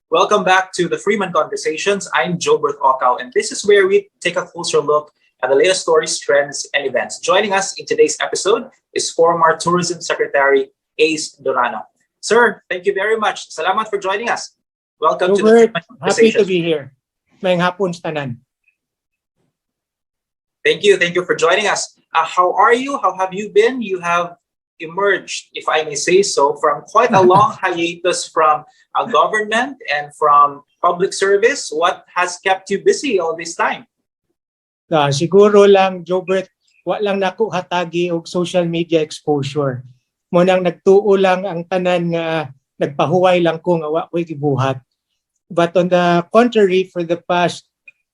Welcome back to the Freeman Conversations. I'm Jobert Okaw, and this is where we take a closer look at the latest stories, trends, and events. Joining us in today's episode is former Tourism Secretary Ace Durano. Sir, thank you very much. Salamat for joining us. Welcome to the Robert, Freeman happy to Conversations. be here. Mayang hapon sa tanan. Thank you. Thank you for joining us. How are you? How have you been? You have emerged, if I may say so, from quite a long hiatus from government and from public service. What has kept you busy all this time? Siguro lang, Jobert, wa lang nako hatagi og social media exposure. Mo nang nagtuo lang ang tanan nga nagpahuway lang ko nga wa ko'y gibuhat. But on the contrary, for the past,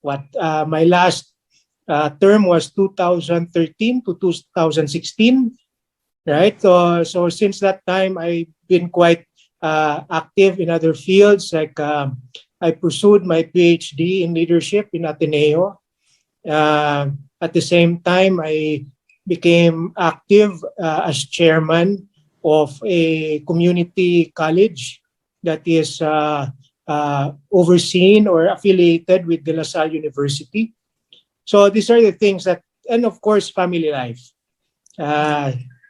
my last term was 2013 to 2016, right? So since that time, I've been quite active in other fields. Like I pursued my PhD in leadership in Ateneo. At the same time, I became active as chairman of a community college that is overseen or affiliated with De La Salle University. So these are the things that, and of course, family life.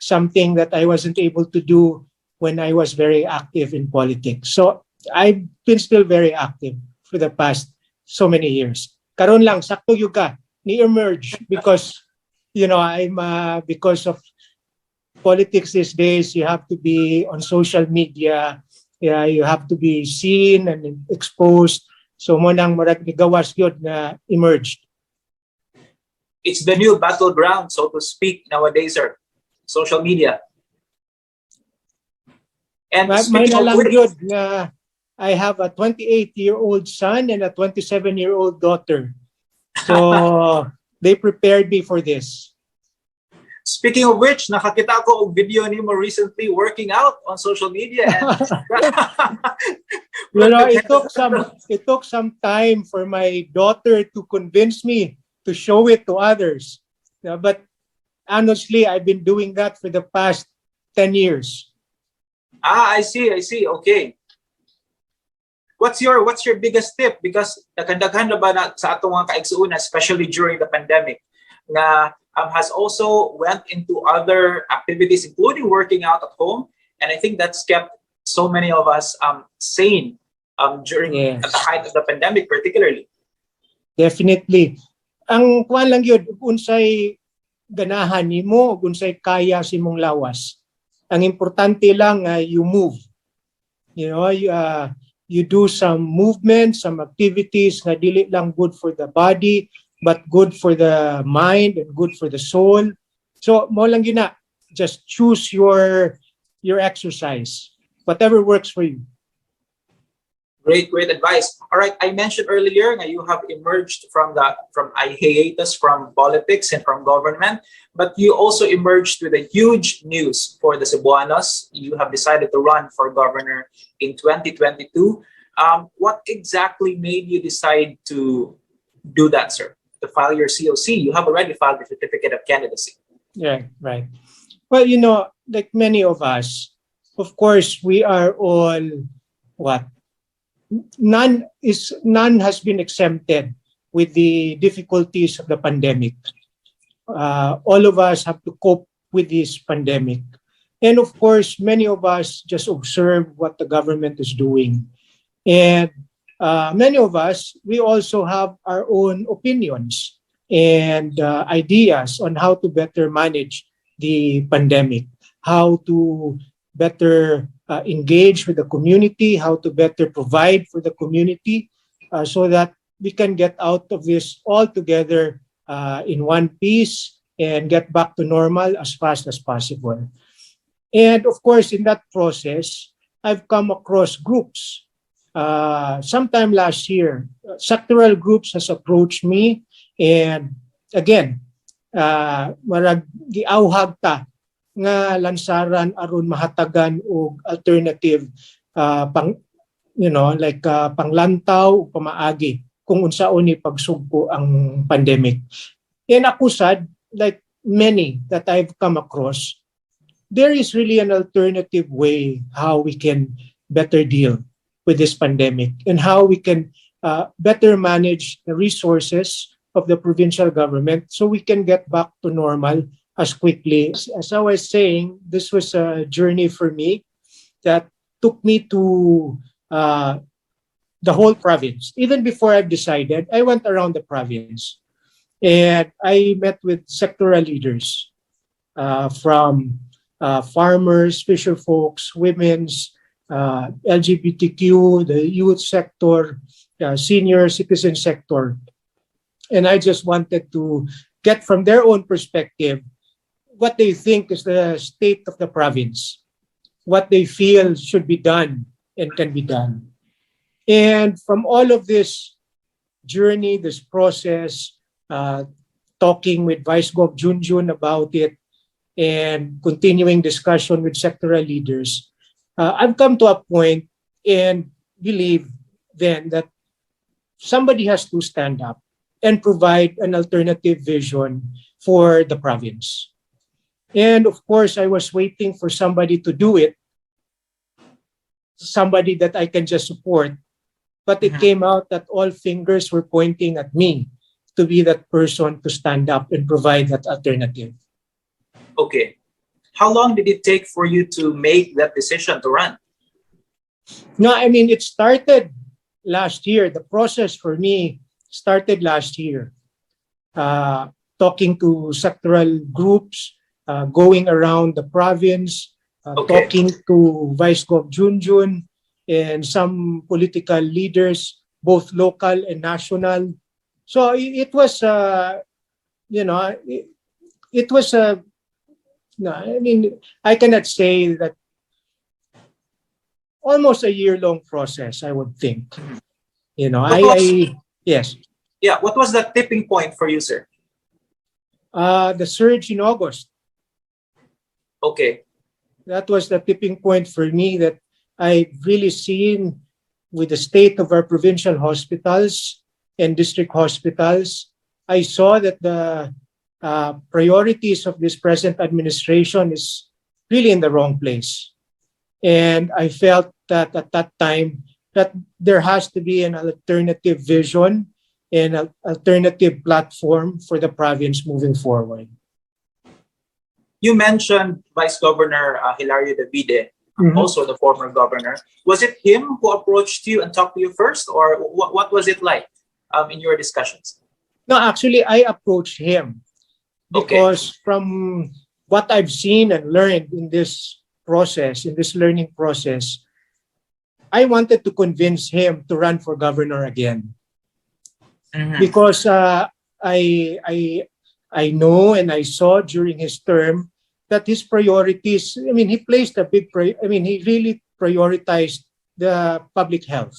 Something that I wasn't able to do when I was very active in politics. So I've been still very active for the past so many years. Karon lang, sakto yuga, ni-emerge because, I'm because of politics these days, you have to be on social media, you have to be seen and exposed. So mo nang marag nigawas yun na emerged. It's the new battleground, so to speak, nowadays, sir. Social media. And May speaking of nalang which, yun na I have a 28-year-old son and a 27-year-old daughter. So they prepared me for this. speaking of which, nakakita ko og video ni mo recently working out on social media. And It took some time for my daughter to convince me to show it to others. But honestly, I've been doing that for the past 10 years. I see. Okay. What's your biggest tip? Because nakandaghan na ba na sa atong mga kaigsuuna, especially during the pandemic, na has also went into other activities, including working out at home. And I think that's kept so many of us sane during Yes. at the height of the pandemic, particularly. Definitely. Ang kuan lang yun, unsay ganahan nimo, unsay kaya si mong lawas. Ang importante lang you move. You do some movement, some activities na dili lang good for the body, but good for the mind and good for the soul. So mo lang yun na, just choose your exercise, whatever works for you. Great advice. All right, I mentioned earlier that you have emerged from hiatus from politics and from government, but you also emerged with a huge news for the Cebuanos. You have decided to run for governor in 2022. What exactly made you decide to do that, sir? To file your COC? You have already filed your certificate of candidacy. Yeah, right. Well, like many of us, of course, we are all none has been exempted with the difficulties of the pandemic. All of us have to cope with this pandemic. And of course, many of us just observe what the government is doing. And many of us, we also have our own opinions and ideas on how to better manage the pandemic, how to better engage with the community, how to better provide for the community so that we can get out of this all together in one piece and get back to normal as fast as possible. And of course, in that process, I've come across groups. Sometime last year, sectoral groups has approached me, and again, marag giawhag ta nga lansaran aron mahatagan og alternative panglantaw o pamaagi kung unsaon ni pagsugpo ang pandemic. And ako sad, like many that I've come across, there is really an alternative way how we can better deal with this pandemic and how we can better manage the resources of the provincial government so we can get back to normal as quickly. As I was saying, this was a journey for me that took me to the whole province. Even before I've decided, I went around the province and I met with sectoral leaders from farmers, fisher folks, women's, LGBTQ, the youth sector, senior citizen sector. And I just wanted to get from their own perspective what they think is the state of the province, what they feel should be done and can be done. And from all of this journey, this process, talking with Vice Gov Junjun about it, and continuing discussion with sectoral leaders, I've come to a point and believe then that somebody has to stand up and provide an alternative vision for the province. And of course, I was waiting for somebody to do it, somebody that I can just support. But it came out that all fingers were pointing at me to be that person to stand up and provide that alternative. Okay. How long did it take for you to make that decision to run? No, I mean, it started last year. The process for me started last year. Talking to sectoral groups, going around the province, Okay. talking to Vice Gov Junjun and some political leaders, both local and national. So it was, it was a, no, I mean, I cannot say that almost a year-long process, I would think. Yes. Yeah, what was the tipping point for you, sir? The surge in August. Okay. That was the tipping point for me that I've really seen with the state of our provincial hospitals and district hospitals. I saw that the priorities of this present administration is really in the wrong place. And I felt that at that time that there has to be an alternative vision and an alternative platform for the province moving forward. You mentioned Vice Governor Hilario Davide, also the former governor. Was it him who approached you and talked to you first, or what was it like in your discussions? No, actually, I approached him because from what I've seen and learned in this process, in this learning process, I wanted to convince him to run for governor again. Because I know and I saw during his term that his priorities, I mean, he placed a big, he really prioritized the public health.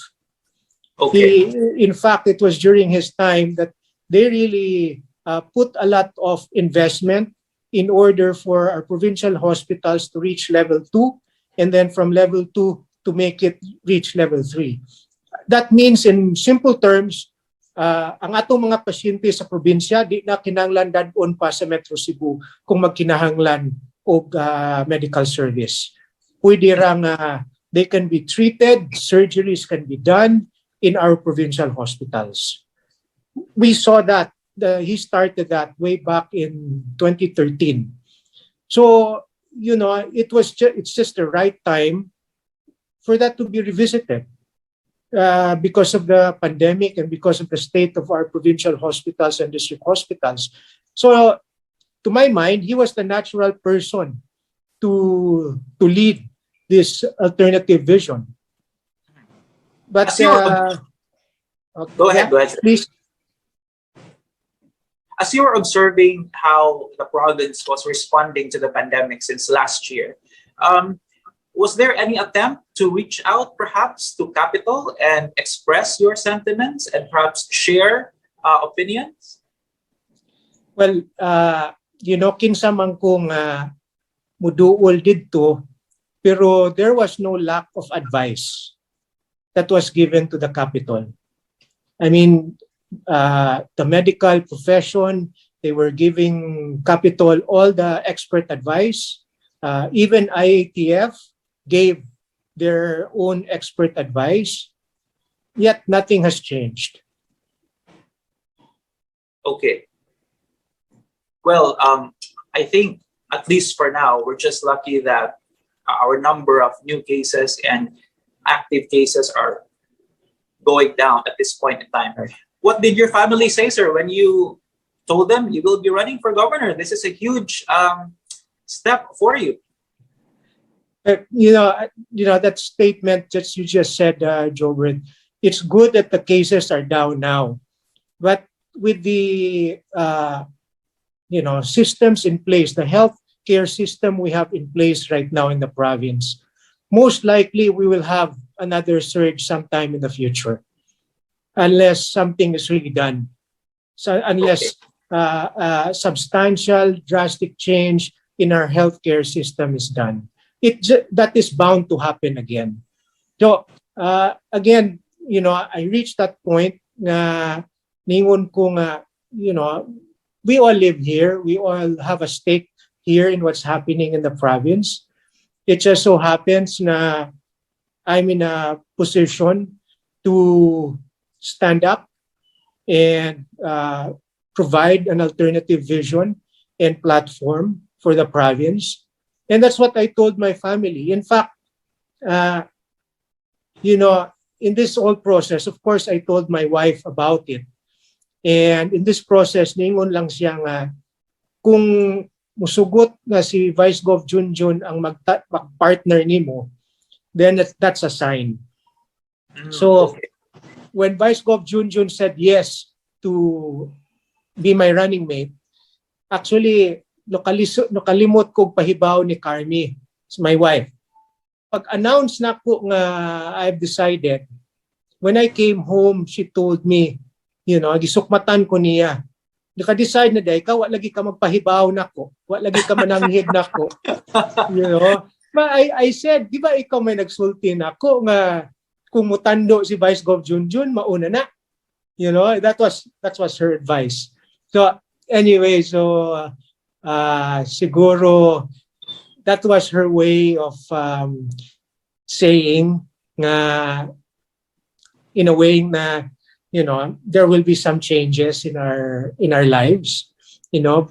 Okay. In fact, it was during his time that they really put a lot of investment in order for our provincial hospitals to reach level 2, and then from level 2 to make it reach level 3. That means in simple terms, ang atong mga pasyente sa probinsya di na kinahanglan dadon pa sa Metro Cebu kung magkinahanglan og medical service. Pwede rang they can be treated, surgeries can be done in our provincial hospitals. We saw that he started that way back in 2013. So, it's just the right time for that to be revisited. Because of the pandemic and because of the state of our provincial hospitals and district hospitals. So, to my mind, he was the natural person to lead this alternative vision. But go ahead. Please. As you were observing how the province was responding to the pandemic since last year, was there any attempt to reach out perhaps to Capital and express your sentiments and perhaps share opinions? Well, kinsa man kong muduol didto, pero there was no lack of advice that was given to the Capital. I mean, the medical profession, they were giving Capital all the expert advice. Even IATF gave their own expert advice, yet nothing has changed. Okay. Well, I think at least for now, we're just lucky that our number of new cases and active cases are going down at this point in time. Right. What did your family say, sir, when you told them you will be running for governor? This is a huge step for you. That statement that you just said, Jobert, it's good that the cases are down now, but with the systems in place, the healthcare system we have in place right now in the province, most likely we will have another surge sometime in the future, unless something is really done. So unless substantial, drastic change in our healthcare system is done, that is bound to happen again. So again, I reached that point na ningon ko nga, we all live here. We all have a stake here in what's happening in the province. It just so happens na I'm in a position to stand up and provide an alternative vision and platform for the province. And that's what I told my family. In fact, in this whole process, of course, I told my wife about it. And in this process, ningon lang siya nga, kung musugot na si Vice Gov Junjun ang mag-partner nimo, then that's a sign. So, Okay. when Vice Gov Junjun said yes to be my running mate, actually, nakalimot kong pahibaw ni Carmi, my wife. Pag-announce na ko nga I've decided, when I came home, she told me, gisukmatan ko niya. Naka-decide na day ka, wa lagi ka magpahibaw na ko. Wa lagi ka mananghid na ko. But I said, di ba ikaw may nagsulti na ako nga kung mutando si Vice Gov Junjun, mauna na. That was her advice. So anyway, siguro that was her way of saying nga in a way na there will be some changes in our lives, na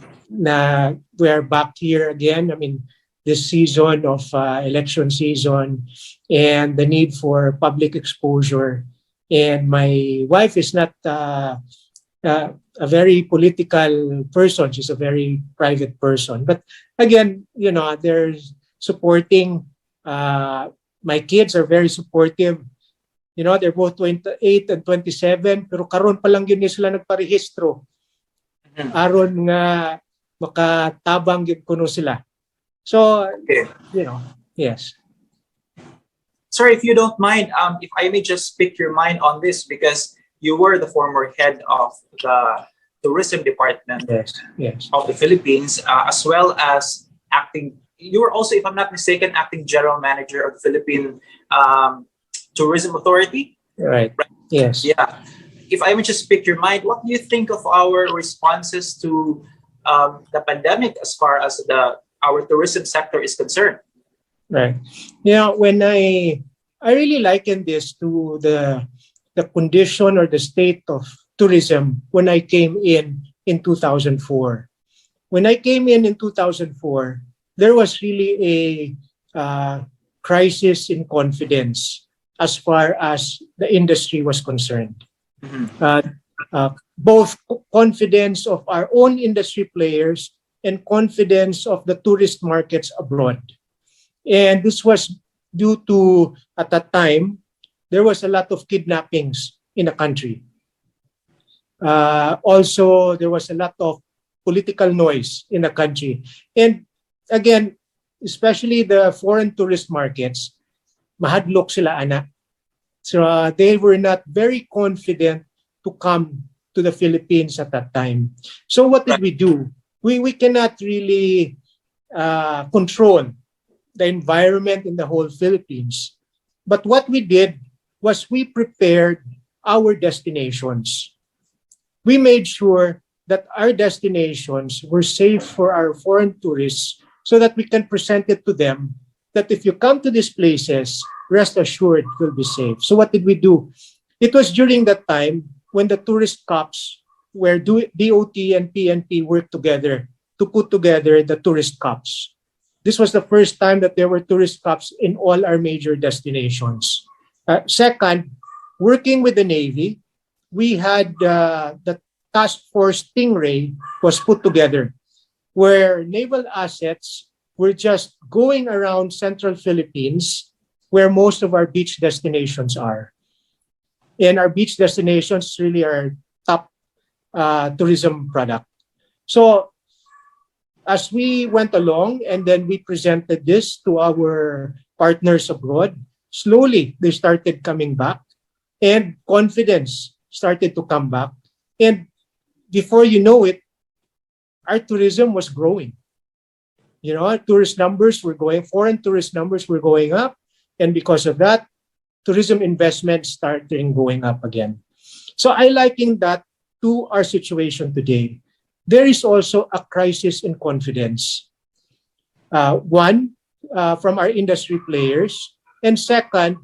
we are back here again. I mean, this season of election season and the need for public exposure. And my wife is not a very political person. She's a very private person. But again, they're supporting. My kids are very supportive. They're both 28 and 27, pero karon pa lang yun sila nagparehistro. Aron nga makatabang yun kuno sila. So, Okay. Yes. Sir, if you don't mind, if I may just pick your mind on this, because you were the former head of the tourism department Yes. of the Philippines, as well as you were also, if I'm not mistaken, acting general manager of the Philippine Tourism Authority. Right. Yes. Yeah. If I may just pick your mind, what do you think of our responses to the pandemic as far as our tourism sector is concerned? Right. When I really liken this to the condition or the state of tourism when I came in 2004. When I came in 2004, there was really a crisis in confidence as far as the industry was concerned. Both confidence of our own industry players and confidence of the tourist markets abroad. And this was due to, at that time, there was a lot of kidnappings in the country. Also, there was a lot of political noise in the country. And again, especially the foreign tourist markets, mahadlok sila ana. So they were not very confident to come to the Philippines at that time. So what did we do? We cannot really control the environment in the whole Philippines. But what we did was we prepared our destinations. We made sure that our destinations were safe for our foreign tourists so that we can present it to them that if you come to these places, rest assured will be safe. So what did we do? It was during that time when the tourist cops, where DOT and PNP worked together to put together the tourist cops. This was the first time that there were tourist cops in all our major destinations. Second, working with the Navy, we had the Task Force Stingray was put together, where naval assets were just going around central Philippines, where most of our beach destinations are. And our beach destinations really are top tourism product. So as we went along and then we presented this to our partners abroad, slowly they started coming back and confidence started to come back. And before you know it, our tourism was growing. You know, tourist numbers were going, foreign tourist numbers were going up. And because of that, tourism investment started going up again. So I liken that to our situation today. There is also a crisis in confidence. One, from our industry players, and second,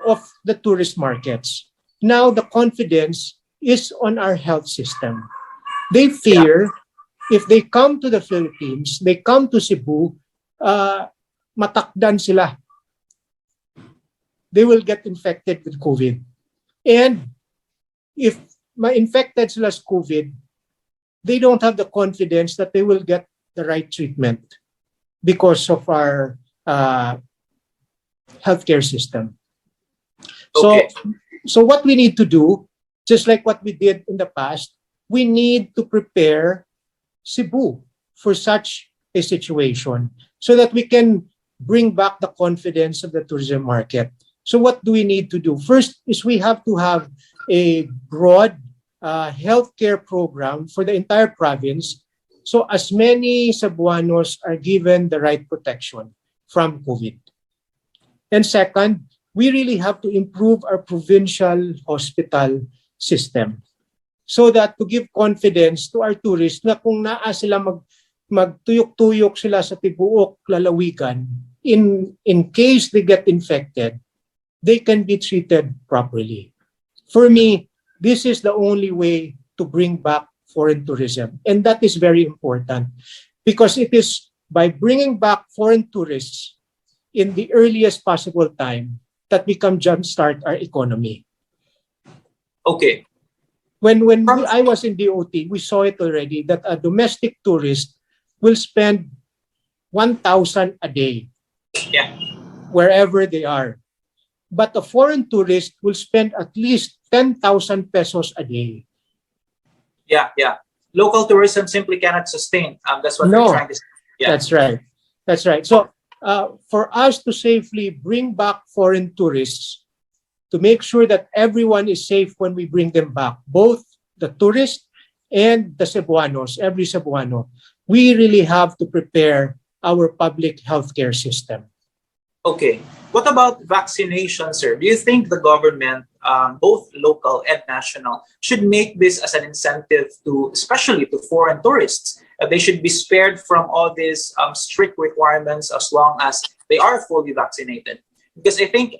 of the tourist markets. Now the confidence is on our health system. They fear if they come to the Philippines, they come to Cebu, matakdan sila. They will get infected with COVID. And if ma-infected sila sa COVID, they don't have the confidence that they will get the right treatment because of our healthcare system. Okay. So what we need to do, just like what we did in the past, we need to prepare Cebu for such a situation so that we can bring back the confidence of the tourism market. So what do we need to do? First is we have to have a broad healthcare program for the entire province, so as many Cebuanos are given the right protection from COVID. And second, we really have to improve our provincial hospital system so that to give confidence to our tourists na kung naa sila magtuyok-tuyok sila sa tibuok lalawigan, in case they get infected, they can be treated properly. For me, this is the only way to bring back foreign tourism. And that is very important because it is by bringing back foreign tourists in the earliest possible time that we can jumpstart our economy. Okay. When I was in DOT, we saw it already that a domestic tourist will spend 1,000 a day wherever they are. But a foreign tourist will spend at least 10,000 pesos a day. Yeah. Local tourism simply cannot sustain. That's what No, we're trying to say. Yeah. That's right. So for us to safely bring back foreign tourists, to make sure that everyone is safe when we bring them back, both the tourists and the Cebuanos, every Cebuano, we really have to prepare our public healthcare system. Okay. What about vaccination, sir? Do you think the government, both local and national, should make this as an incentive to, especially to foreign tourists? They should be spared from all these strict requirements as long as they are fully vaccinated. Because I think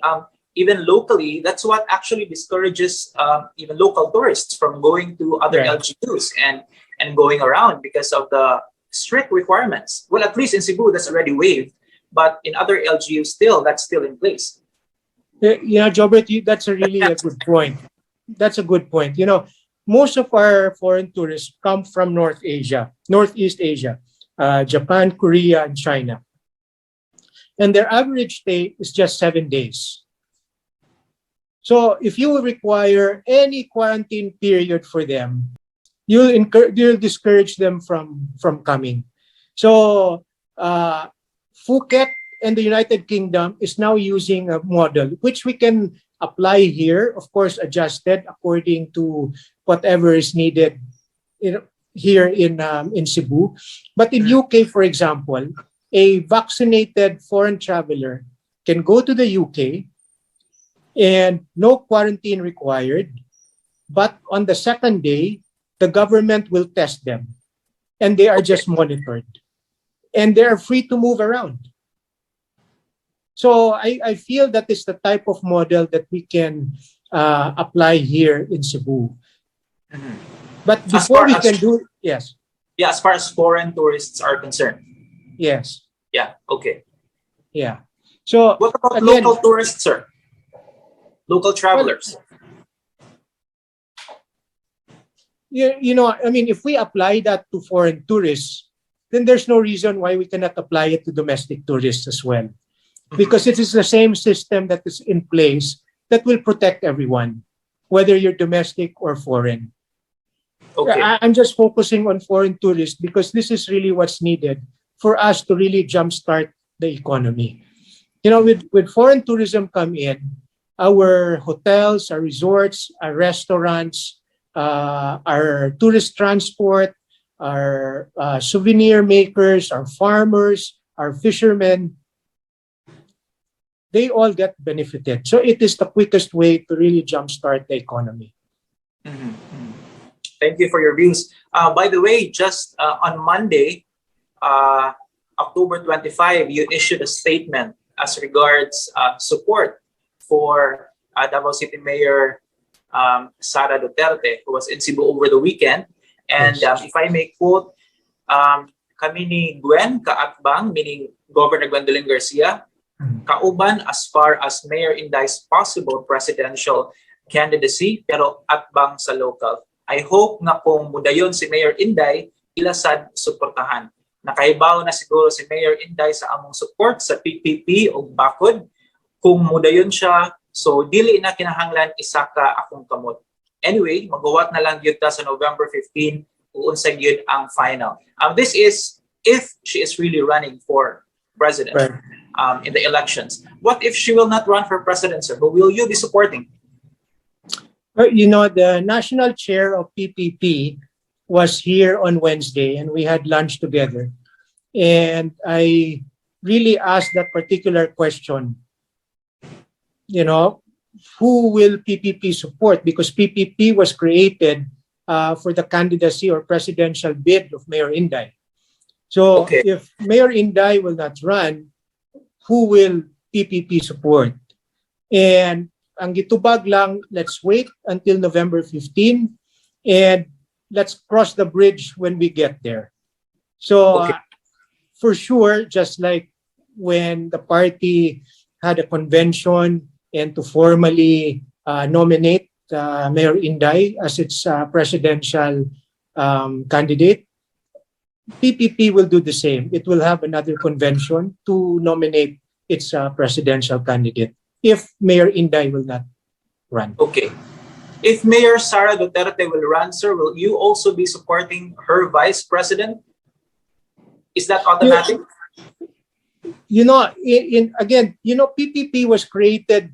even locally, that's what actually discourages even local tourists from going to other LGUs and going around because of the strict requirements. Well, at least in Cebu, that's already waived. But in other LGUs, that's still in place. Yeah, Jobert, that's a really a good point. That's a good point. You know, most of our foreign tourists come from Northeast Asia, Japan, Korea, and China. And their average stay is just 7 days. So if you require any quarantine period for them, you'll discourage them from coming. So Phuket and the United Kingdom is now using a model which we can apply here, of course, adjusted according to whatever is needed here in Cebu. But in UK, for example, a vaccinated foreign traveler can go to the UK and no quarantine required. But on the second day, the government will test them and they are just monitored. And they are free to move around. So I feel that is the type of model that we can apply here in Cebu. Mhm. But As before far we as can do, yes, yeah, as far as foreign tourists are concerned. yes, Yeah, okay. yeah. So What about again, local tourists, sir? Local well, travelers? I mean, if we apply that to foreign tourists, then there's no reason why we cannot apply it to domestic tourists as well. Mhm. Because it is the same system that is in place that will protect everyone, whether you're domestic or foreign. Okay. I'm just focusing on foreign tourists because this is really what's needed for us to really jumpstart the economy. With foreign tourism come in, our hotels, our resorts, our restaurants, our tourist transport, our souvenir makers, our farmers, our fishermen, they all get benefited. So it is the quickest way to really jumpstart the economy. Mhm. Mhm. Thank you for your views. By the way, just on Monday, uh, October 25, you issued a statement as regards support for Davao City Mayor Sara Duterte, who was in Cebu over the weekend. And Yes. if I may quote, kami ni Gwen kaatbang, meaning Governor Gwendolyn Garcia, kauban as far as Mayor Inday's possible presidential candidacy, pero atbang sa local. I hope nga kung mudayon si Mayor Inday, ilasad suportahan. Nakahibaw na siguro si Mayor Inday sa among support sa PPP o bakod. Kung mudayon siya, so dili na kinahanglan isa ka akong kamot. Anyway, magawa na lang yun ta sa November 15, uunsay yun ang final. This is if she is really running for president. Right. In the elections. What if she will not run for president, sir? Who will you be supporting? Well, the national chair of PPP was here on Wednesday and we had lunch together. And I really asked that particular question, who will PPP support? Because PPP was created for the candidacy or presidential bid of Mayor Inday. So Okay. if Mayor Inday will not run, who will PPP support? And ang gitubag lang, let's wait until November 15 and let's cross the bridge when we get there. So Okay. for sure, just like when the party had a convention and to formally nominate Mayor Inday as its presidential candidate, PPP will do the same. It will have another convention to nominate its presidential candidate if Mayor Inday will not run. Okay. If Mayor Sara Duterte will run, sir, will you also be supporting her vice president? Is that automatic? PPP was created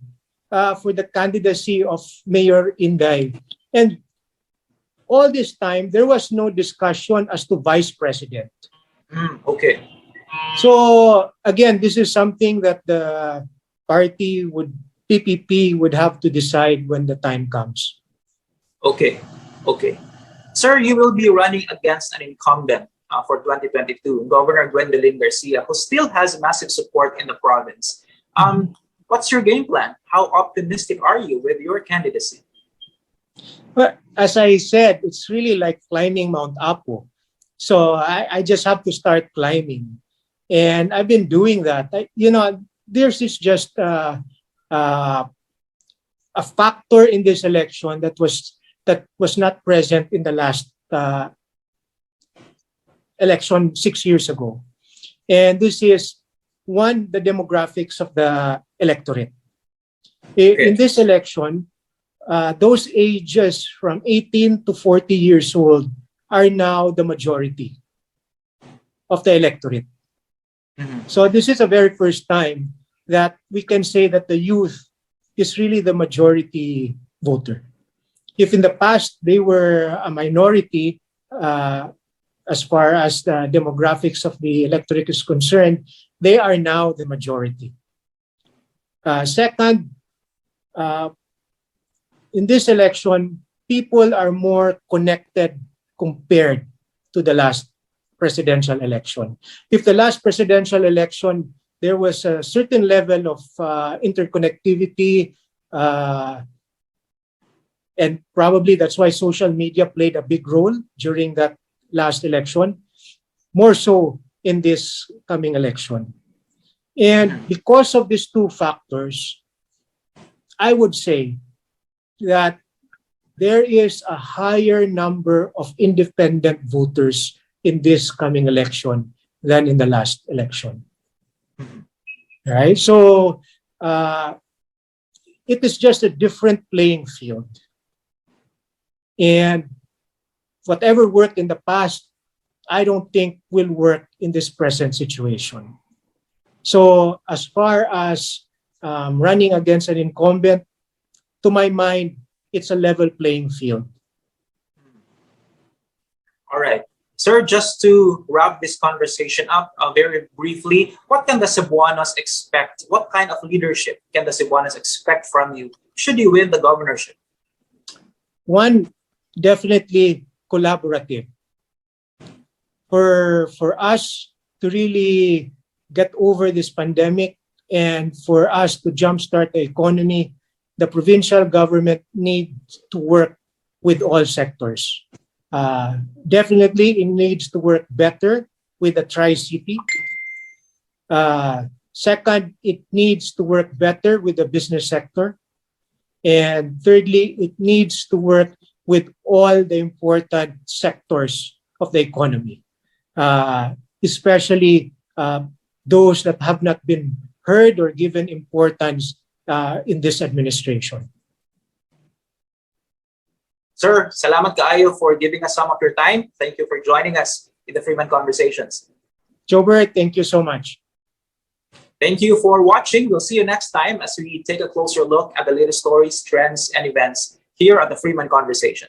for the candidacy of Mayor Inday. And all this time, there was no discussion as to vice president. Okay. So again, this is something that the PPP would have to decide when the time comes. Okay. Okay. Sir, you will be running against an incumbent for 2022, Governor Gwendolyn Garcia, who still has massive support in the province. What's your game plan? How optimistic are you with your candidacy? But as I said, it's really like climbing Mount Apo. So I just have to start climbing. And I've been doing that. There's just a factor in this election that was not present in the last election 6 years ago. And this is one, the demographics of the electorate. In this election, those ages from 18 to 40 years old are now the majority of the electorate. So this is the very first time that we can say that the youth is really the majority voter. If in the past they were a minority as far as the demographics of the electorate is concerned, they are now the majority. Second, in this election, people are more connected compared to the last presidential election. If the last presidential election, there was a certain level of interconnectivity, and probably that's why social media played a big role during that last election, more so in this coming election. And because of these two factors, I would say that there is a higher number of independent voters in this coming election than in the last election. Right? So it is just a different playing field. And whatever worked in the past, I don't think will work in this present situation. So as far as running against an incumbent, to my mind, it's a level playing field. All right. Sir, just to wrap this conversation up very briefly, what can the Cebuanos expect? What kind of leadership can the Cebuanos expect from you should you win the governorship? One, definitely collaborative. For us to really get over this pandemic and for us to jumpstart the economy, the provincial government needs to work with all sectors. Definitely, it needs to work better with the Tri-City. Second, it needs to work better with the business sector. And thirdly, it needs to work with all the important sectors of the economy, especially those that have not been heard or given importance in this administration. Sir, salamat kaayo for giving us some of your time. Thank you for joining us in the Freeman Conversations. Jobert, thank you so much. Thank you for watching. We'll see you next time as we take a closer look at the latest stories, trends, and events here on the Freeman Conversation.